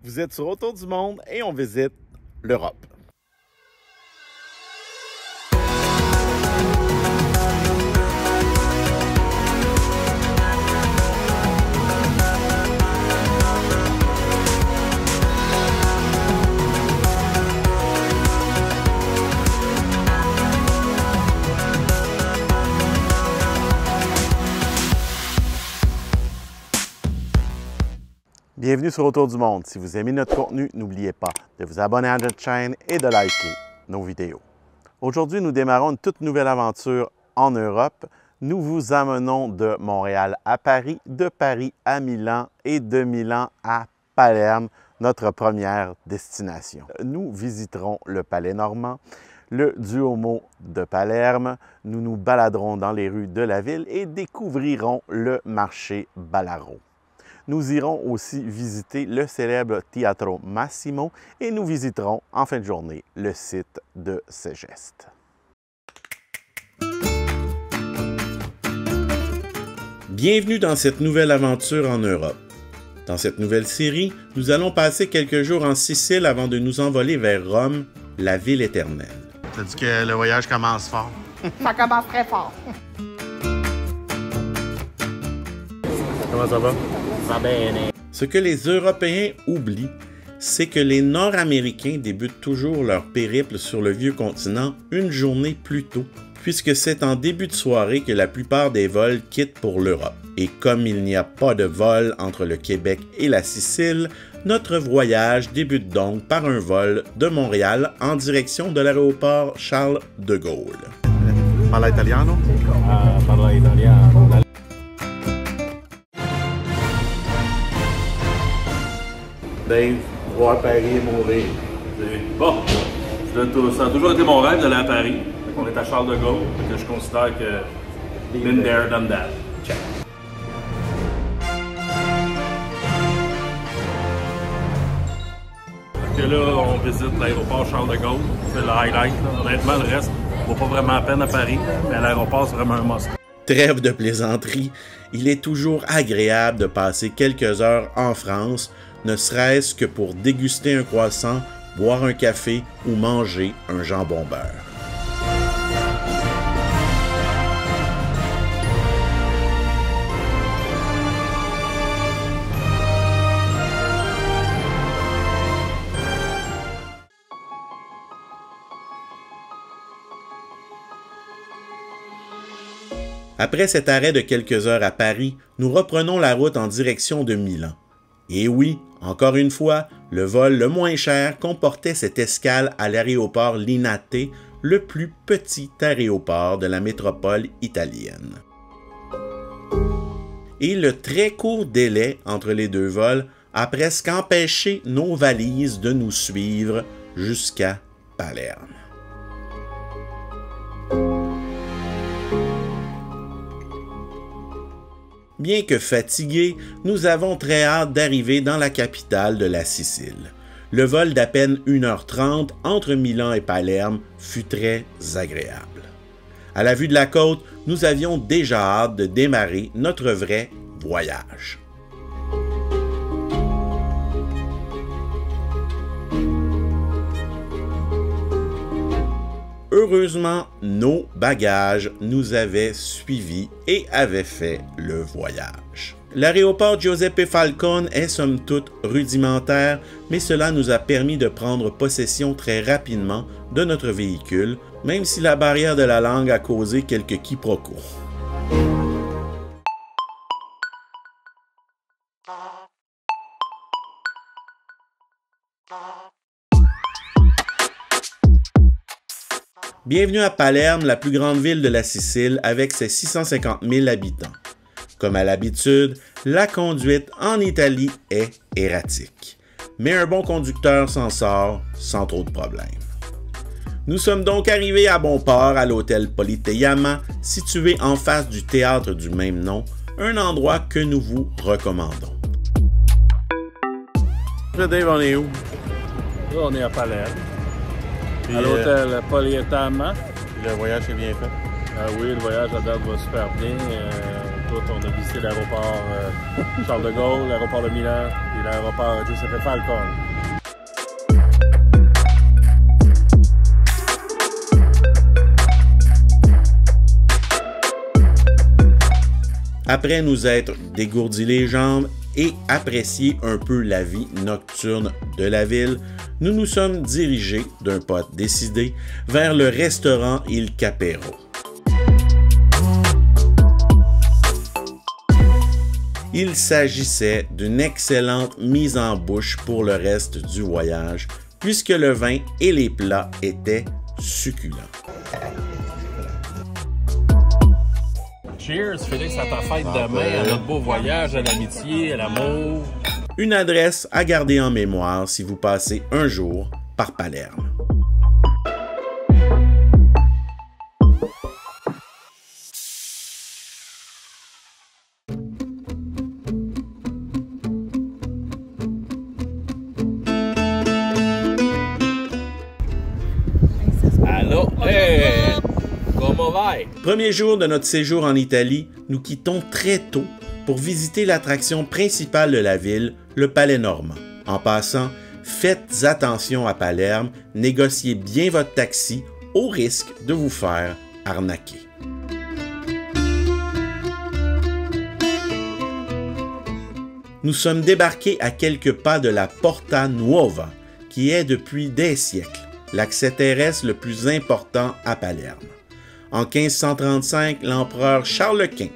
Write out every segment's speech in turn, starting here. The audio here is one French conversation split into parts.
Vous êtes sur Autour du monde et on visite l'Europe. Bienvenue sur Autour du monde. Si vous aimez notre contenu, n'oubliez pas de vous abonner à notre chaîne et de liker nos vidéos. Aujourd'hui, nous démarrons une toute nouvelle aventure en Europe. Nous vous amenons de Montréal à Paris, de Paris à Milan et de Milan à Palerme, notre première destination. Nous visiterons le Palais normand, le Duomo de Palerme, nous nous baladerons dans les rues de la ville et découvrirons le marché Ballarò. Nous irons aussi visiter le célèbre Teatro Massimo et nous visiterons en fin de journée le site de Segeste. Bienvenue dans cette nouvelle aventure en Europe. Dans cette nouvelle série, nous allons passer quelques jours en Sicile avant de nous envoler vers Rome, la ville éternelle. T'as dit que le voyage commence fort. Ça commence très fort. Comment ça va? Ce que les Européens oublient, c'est que les Nord-Américains débutent toujours leur périple sur le vieux continent une journée plus tôt, puisque c'est en début de soirée que la plupart des vols quittent pour l'Europe. Et comme il n'y a pas de vol entre le Québec et la Sicile, notre voyage débute donc par un vol de Montréal en direction de l'aéroport Charles de Gaulle. Parla italiano? Parla italiano. Dave, voir Paris et mourir. Bon, ça a toujours été mon rêve d'aller à Paris. On est à Charles de Gaulle, que je considère que been there, done that. Check. Que là, on visite l'aéroport Charles de Gaulle. C'est le highlight. Là. Honnêtement, le reste vaut pas vraiment la peine à Paris, mais l'aéroport, c'est vraiment un must. Trêve de plaisanterie, il est toujours agréable de passer quelques heures en France, ne serait-ce que pour déguster un croissant, boire un café ou manger un jambon beurre. Après cet arrêt de quelques heures à Paris, nous reprenons la route en direction de Milan. Et oui, encore une fois, le vol le moins cher comportait cette escale à l'aéroport Linate, le plus petit aéroport de la métropole italienne. Et le très court délai entre les deux vols a presque empêché nos valises de nous suivre jusqu'à Palerme. Bien que fatigués, nous avons très hâte d'arriver dans la capitale de la Sicile. Le vol d'à peine 1h30 entre Milan et Palerme fut très agréable. À la vue de la côte, nous avions déjà hâte de démarrer notre vrai voyage. Heureusement, nos bagages nous avaient suivis et avaient fait le voyage. L'aéroport Giuseppe Falcone est somme toute rudimentaire, mais cela nous a permis de prendre possession très rapidement de notre véhicule, même si la barrière de la langue a causé quelques quiproquos. Bienvenue à Palerme, la plus grande ville de la Sicile avec ses 650 000 habitants. Comme à l'habitude, la conduite en Italie est erratique. Mais un bon conducteur s'en sort sans trop de problèmes. Nous sommes donc arrivés à bon port à l'hôtel Politeama, situé en face du théâtre du même nom, un endroit que nous vous recommandons. Dave, on est où? Là, on est à Palerme. Puis, à l'hôtel Politeama. Le voyage est bien fait? Oui, le voyage à date va super bien. On a visité l'aéroport Charles de Gaulle, l'aéroport de Milan, l'aéroport Giuseppe Falcone. Après nous être dégourdi les jambes et apprécier un peu la vie nocturne de la ville, nous nous sommes dirigés, d'un pas décidé, vers le restaurant Il Capero. Il s'agissait d'une excellente mise en bouche pour le reste du voyage, puisque le vin et les plats étaient succulents. Cheers, Félix, à ta fête demain, à notre beau voyage, à l'amitié, à l'amour. Une adresse à garder en mémoire si vous passez un jour par Palerme. Allô? Hey! Comment va? Premier jour de notre séjour en Italie, nous quittons très tôt pour visiter l'attraction principale de la ville, le Palais Normand. En passant, faites attention à Palerme, négociez bien votre taxi au risque de vous faire arnaquer. Nous sommes débarqués à quelques pas de la Porta Nuova, qui est depuis des siècles l'accès terrestre le plus important à Palerme. En 1535, l'empereur Charles Quint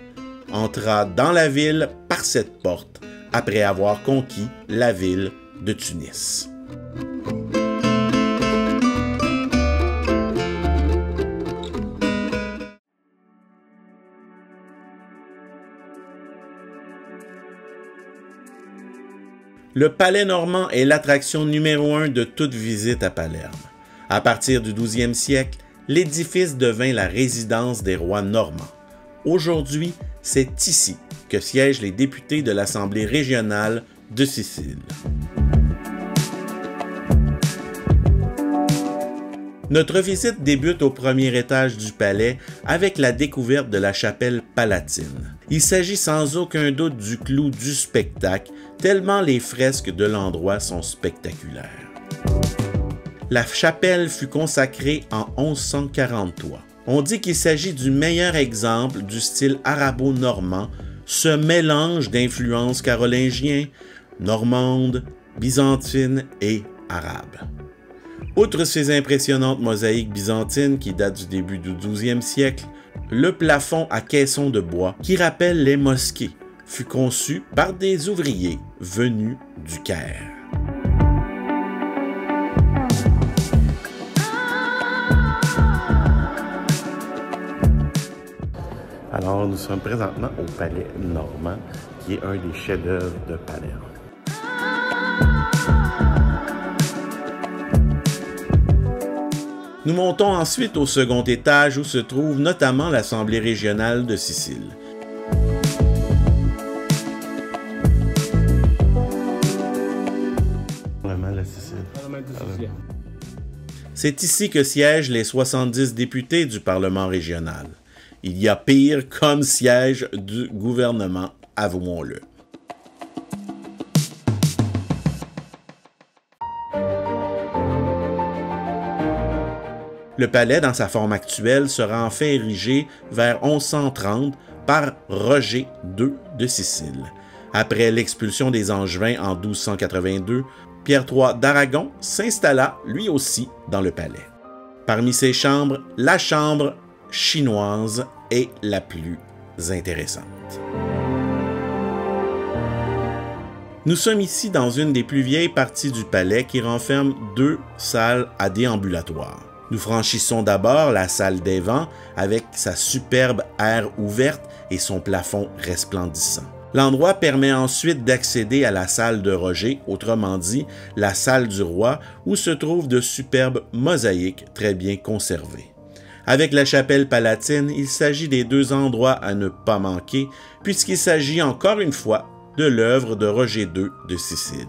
entra dans la ville par cette porte après avoir conquis la ville de Tunis. Le Palais Normand est l'attraction numéro 1 de toute visite à Palerme. À partir du 12e siècle, l'édifice devint la résidence des rois normands. Aujourd'hui, c'est ici que siègent les députés de l'Assemblée régionale de Sicile. Notre visite débute au premier étage du palais avec la découverte de la chapelle palatine. Il s'agit sans aucun doute du clou du spectacle, tellement les fresques de l'endroit sont spectaculaires. La chapelle fut consacrée en 1143. On dit qu'il s'agit du meilleur exemple du style arabo-normand, ce mélange d'influences carolingiennes, normandes, byzantines et arabes. Outre ces impressionnantes mosaïques byzantines qui datent du début du 12e siècle, le plafond à caissons de bois, qui rappelle les mosquées, fut conçu par des ouvriers venus du Caire. Alors, nous sommes présentement au Palais Normand, qui est un des chefs-d'œuvre de Palerme. Nous montons ensuite au second étage où se trouve notamment l'Assemblée régionale de Sicile. Vraiment la Sicile. C'est ici que siègent les 70 députés du Parlement régional. Il y a pire comme siège du gouvernement, avouons-le. Le palais, dans sa forme actuelle, sera en fait érigé vers 1130 par Roger II de Sicile. Après l'expulsion des Angevins en 1282, Pierre III d'Aragon s'installa lui aussi dans le palais. Parmi ses chambres, la chambre chinoise est la plus intéressante. Nous sommes ici dans une des plus vieilles parties du palais qui renferme 2 salles à déambulatoire. Nous franchissons d'abord la salle des vents avec sa superbe aire ouverte et son plafond resplendissant. L'endroit permet ensuite d'accéder à la salle de Roger, autrement dit la salle du roi, où se trouvent de superbes mosaïques très bien conservées. Avec la chapelle palatine, il s'agit des 2 endroits à ne pas manquer, puisqu'il s'agit encore une fois de l'œuvre de Roger II de Sicile.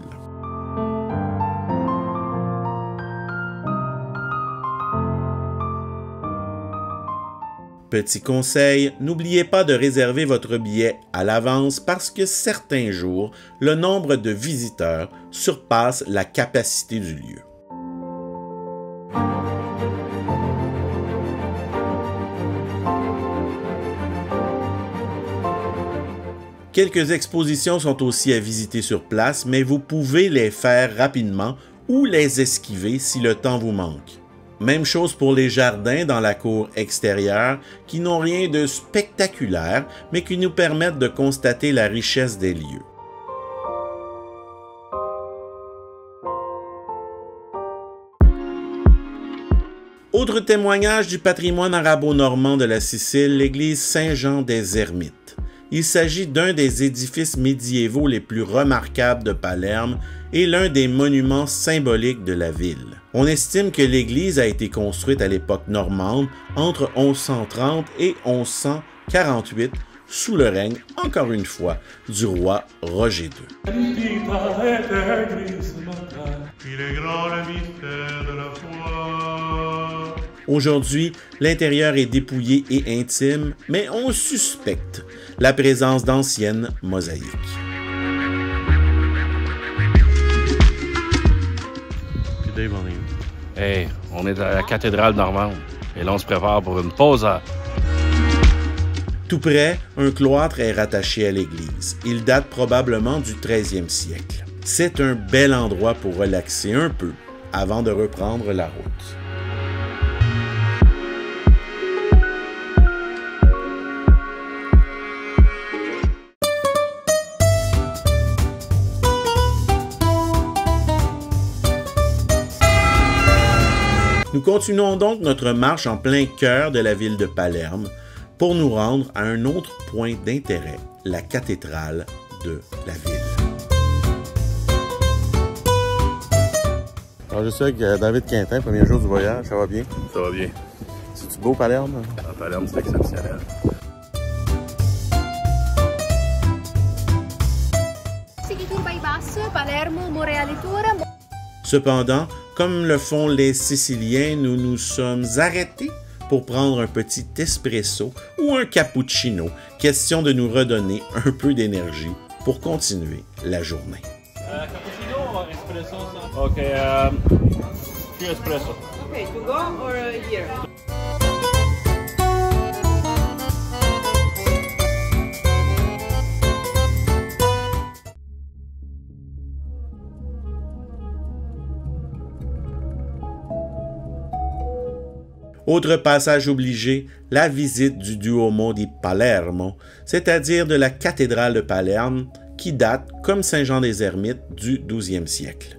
Petit conseil, n'oubliez pas de réserver votre billet à l'avance parce que certains jours, le nombre de visiteurs surpasse la capacité du lieu. Quelques expositions sont aussi à visiter sur place, mais vous pouvez les faire rapidement ou les esquiver si le temps vous manque. Même chose pour les jardins dans la cour extérieure qui n'ont rien de spectaculaire, mais qui nous permettent de constater la richesse des lieux. Autre témoignage du patrimoine arabo-normand de la Sicile, l'église Saint-Jean des Ermites. Il s'agit d'un des édifices médiévaux les plus remarquables de Palerme et l'un des monuments symboliques de la ville. On estime que l'église a été construite à l'époque normande entre 1130 et 1148 sous le règne, encore une fois, du roi Roger II. Il est grand le mystère de la foi. Aujourd'hui, l'intérieur est dépouillé et intime, mais on suspecte la présence d'anciennes mosaïques. Hey, on est à la cathédrale normande et là on se prépare pour une pause. Tout près, un cloître est rattaché à l'église. Il date probablement du 13e siècle. C'est un bel endroit pour relaxer un peu avant de reprendre la route. Nous continuons donc notre marche en plein cœur de la ville de Palerme pour nous rendre à un autre point d'intérêt, la cathédrale de la ville. Alors je suis avec David Quintin, premier jour du voyage, ça va bien? Ça va bien. C'est-tu beau Palerme? À Palerme, c'est exceptionnel. Palermo, Montréal Tour. Cependant, comme le font les Siciliens, nous nous sommes arrêtés pour prendre un petit espresso ou un cappuccino, question de nous redonner un peu d'énergie pour continuer la journée. Cappuccino ou espresso? OK, two espresso. Okay, to go or here? Autre passage obligé, la visite du Duomo di Palermo, c'est-à-dire de la cathédrale de Palerme, qui date, comme Saint-Jean des Ermites, du 12e siècle.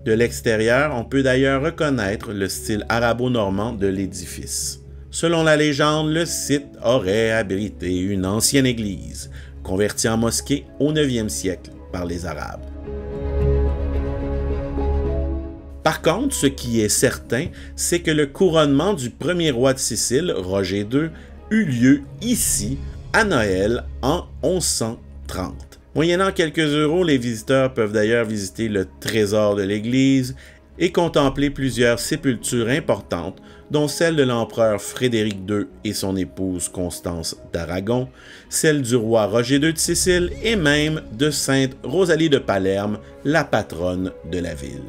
De l'extérieur, on peut d'ailleurs reconnaître le style arabo-normand de l'édifice. Selon la légende, le site aurait abrité une ancienne église, convertie en mosquée au 9e siècle par les Arabes. Par contre, ce qui est certain, c'est que le couronnement du premier roi de Sicile, Roger II, eut lieu ici, à Noël, en 1130. Moyennant quelques euros, les visiteurs peuvent d'ailleurs visiter le trésor de l'église et contempler plusieurs sépultures importantes, dont celle de l'empereur Frédéric II et son épouse Constance d'Aragon, celle du roi Roger II de Sicile et même de Sainte Rosalie de Palerme, la patronne de la ville.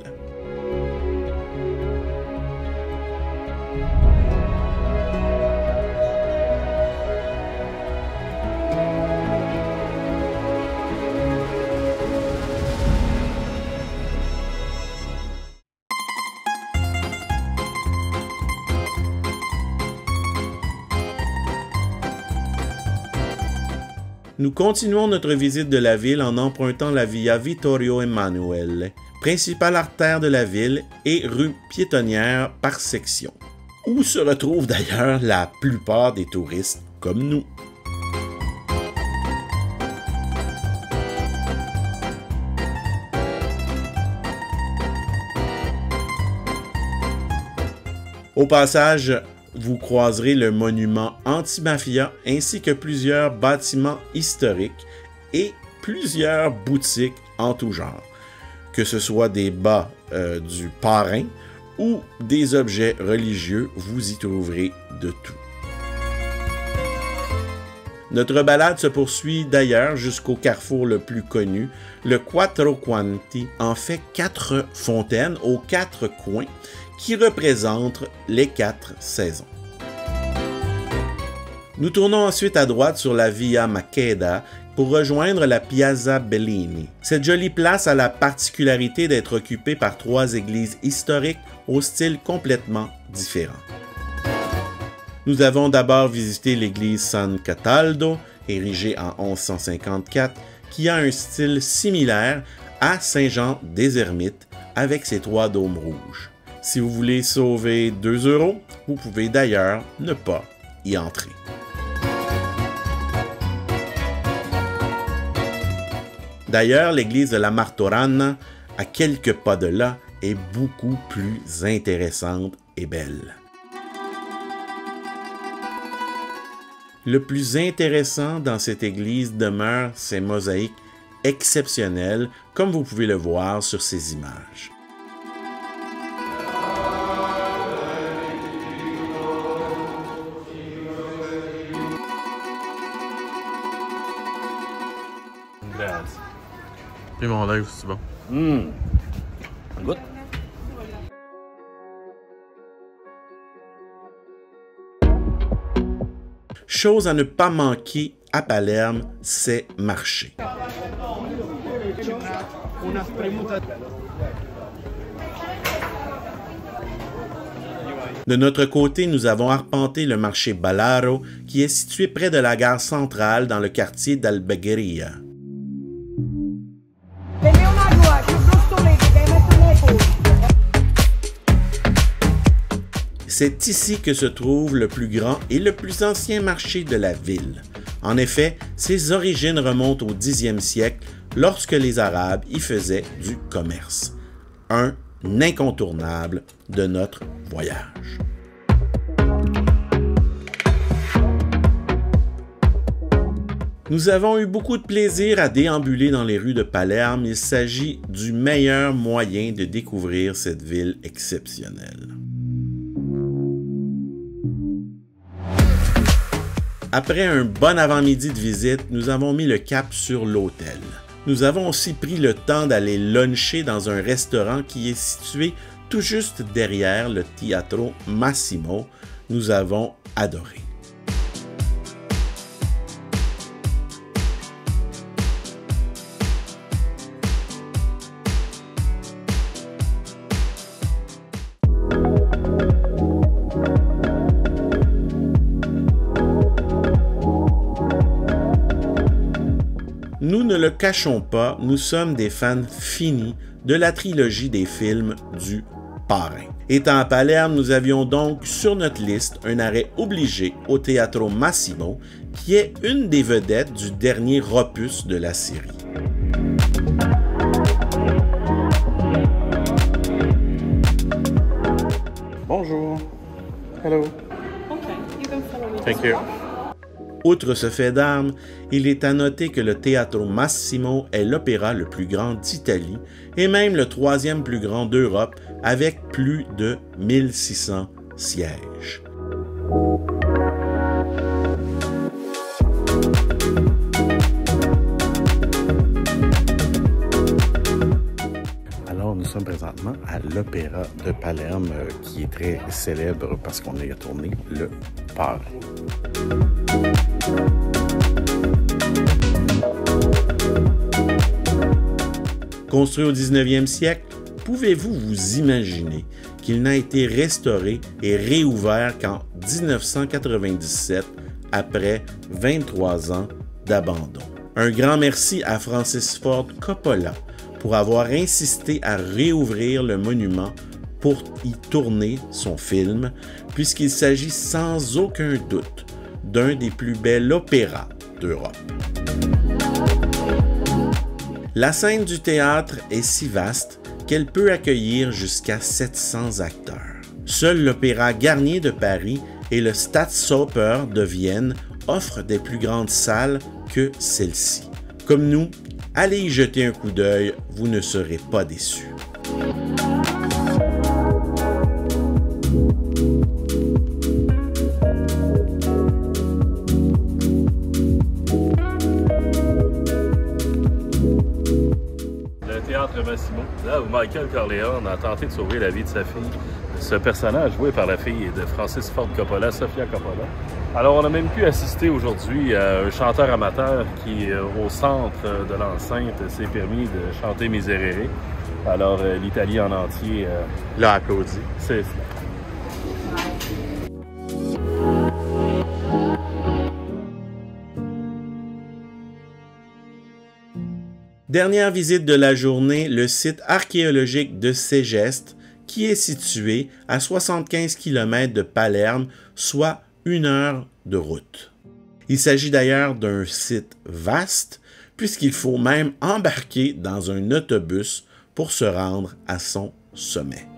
Nous continuons notre visite de la ville en empruntant la Via Vittorio Emanuele, principale artère de la ville et rue piétonnière par section, où se retrouvent d'ailleurs la plupart des touristes comme nous. Au passage, vous croiserez le monument anti-mafia ainsi que plusieurs bâtiments historiques et plusieurs boutiques en tout genre, que ce soit des bas du parrain ou des objets religieux, vous y trouverez de tout. Notre balade se poursuit d'ailleurs jusqu'au carrefour le plus connu, le Quattro Quanti, en fait 4 fontaines aux 4 coins qui représentent les 4 saisons. Nous tournons ensuite à droite sur la Via Maqueda pour rejoindre la Piazza Bellini. Cette jolie place a la particularité d'être occupée par 3 églises historiques au style complètement différent. Nous avons d'abord visité l'église San Cataldo, érigée en 1154, qui a un style similaire à Saint-Jean des Ermites avec ses 3 dômes rouges. Si vous voulez sauver 2 €, vous pouvez d'ailleurs ne pas y entrer. D'ailleurs, l'église de la Martorana, à quelques pas de là, est beaucoup plus intéressante et belle. Le plus intéressant dans cette église demeure ses mosaïques exceptionnelles, comme vous pouvez le voir sur ces images. Et mon live, c'est bon. Goûte. Chose à ne pas manquer à Palerme, c'est marché. De notre côté, nous avons arpenté le marché Balaro, qui est situé près de la gare centrale dans le quartier d'Albagheria. C'est ici que se trouve le plus grand et le plus ancien marché de la ville. En effet, ses origines remontent au 10e siècle, lorsque les Arabes y faisaient du commerce. Un incontournable de notre voyage. Nous avons eu beaucoup de plaisir à déambuler dans les rues de Palerme. Il s'agit du meilleur moyen de découvrir cette ville exceptionnelle. Après un bon avant-midi de visite, nous avons mis le cap sur l'hôtel. Nous avons aussi pris le temps d'aller luncher dans un restaurant qui est situé tout juste derrière le Teatro Massimo. Nous avons adoré. Nous ne le cachons pas, nous sommes des fans finis de la trilogie des films du Parrain. Étant à Palerme, nous avions donc sur notre liste un arrêt obligé au Teatro Massimo, qui est une des vedettes du dernier opus de la série. Bonjour. Hello. Okay, you can follow me. Thank you. Outre ce fait d'armes, il est à noter que le Teatro Massimo est l'opéra le plus grand d'Italie et même le 3e plus grand d'Europe avec plus de 1600 sièges. Alors, nous sommes présentement à l'Opéra de Palerme, qui est très célèbre parce qu'on y a tourné le Parrain. Construit au 19e siècle, pouvez-vous vous imaginer qu'il n'a été restauré et réouvert qu'en 1997, après 23 ans d'abandon? Un grand merci à Francis Ford Coppola pour avoir insisté à réouvrir le monument pour y tourner son film, puisqu'il s'agit sans aucun doute d'un des plus bels opéras d'Europe. La scène du théâtre est si vaste qu'elle peut accueillir jusqu'à 700 acteurs. Seul l'Opéra Garnier de Paris et le Staatsoper de Vienne offrent des plus grandes salles que celle-ci. Comme nous, allez y jeter un coup d'œil, vous ne serez pas déçus. Théâtre Massimo. Là où Michael Corleone a tenté de sauver la vie de sa fille. Ce personnage joué par la fille de Francis Ford Coppola, Sofia Coppola. Alors, on a même pu assister aujourd'hui à un chanteur amateur qui, au centre de l'enceinte, s'est permis de chanter Miserere. Alors, l'Italie en entier l'a applaudi. C'est ça. Dernière visite de la journée, le site archéologique de Ségeste, qui est situé à 75 km de Palerme, soit 1 heure de route. Il s'agit d'ailleurs d'un site vaste, puisqu'il faut même embarquer dans un autobus pour se rendre à son sommet.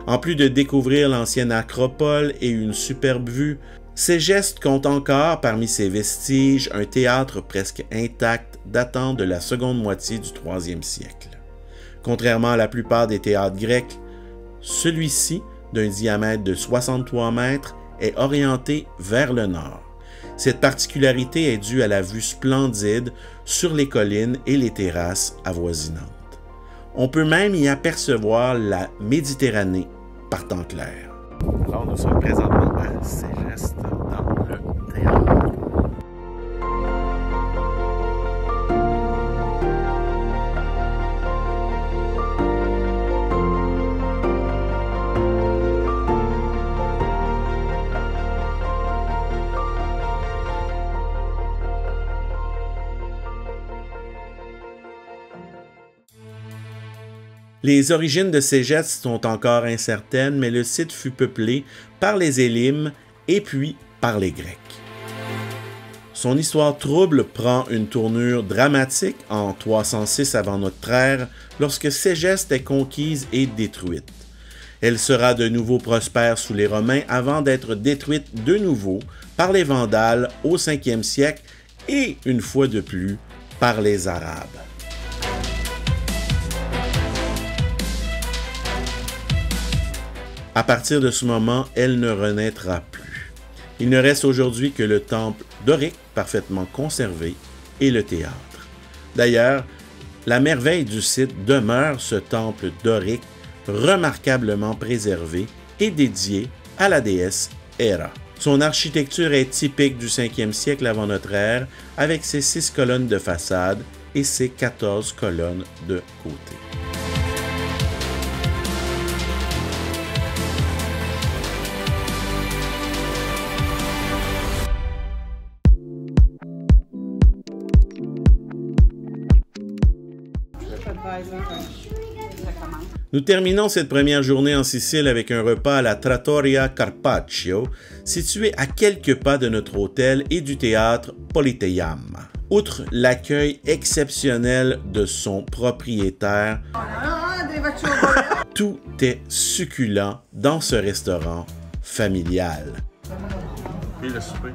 En plus de découvrir l'ancienne acropole et une superbe vue, Ségeste compte encore parmi ses vestiges un théâtre presque intact datant de la seconde moitié du IIIe siècle. Contrairement à la plupart des théâtres grecs, celui-ci, d'un diamètre de 63 mètres, est orienté vers le nord. Cette particularité est due à la vue splendide sur les collines et les terrasses avoisinantes. On peut même y apercevoir la Méditerranée par temps clair. Alors, nous sommes présentement à Ségeste, dans le théâtre. Les origines de Ségeste sont encore incertaines, mais le site fut peuplé par les Élymes et puis par les Grecs. Son histoire trouble prend une tournure dramatique en 306 avant notre ère, lorsque Ségeste est conquise et détruite. Elle sera de nouveau prospère sous les Romains avant d'être détruite de nouveau par les Vandales au 5e siècle et, une fois de plus, par les Arabes. À partir de ce moment, elle ne renaîtra plus. Il ne reste aujourd'hui que le temple dorique, parfaitement conservé, et le théâtre. D'ailleurs, la merveille du site demeure ce temple dorique remarquablement préservé et dédié à la déesse Héra. Son architecture est typique du 5e siècle avant notre ère, avec ses 6 colonnes de façade et ses 14 colonnes de côté. Nous terminons cette première journée en Sicile avec un repas à la Trattoria Carpaccio, situé à quelques pas de notre hôtel et du théâtre Politeama. Outre l'accueil exceptionnel de son propriétaire, tout est succulent dans ce restaurant familial. Et le souper?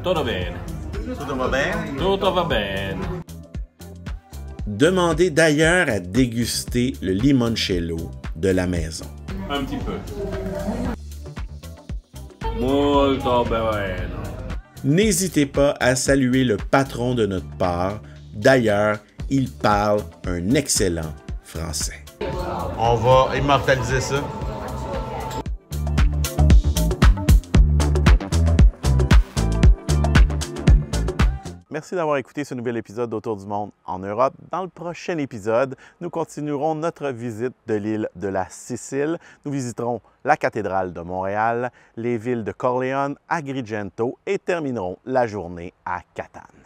Tutto bene. Tutto va bene? Tutto va bene. Demandez d'ailleurs à déguster le limoncello de la maison. Un petit peu. Molto bene. N'hésitez pas à saluer le patron de notre bar. D'ailleurs, il parle un excellent français. On va immortaliser ça. Merci d'avoir écouté ce nouvel épisode d'Autour du monde en Europe. Dans le prochain épisode, nous continuerons notre visite de l'île de la Sicile. Nous visiterons la cathédrale de Montréal, les villes de Corleone, Agrigento et terminerons la journée à Catane.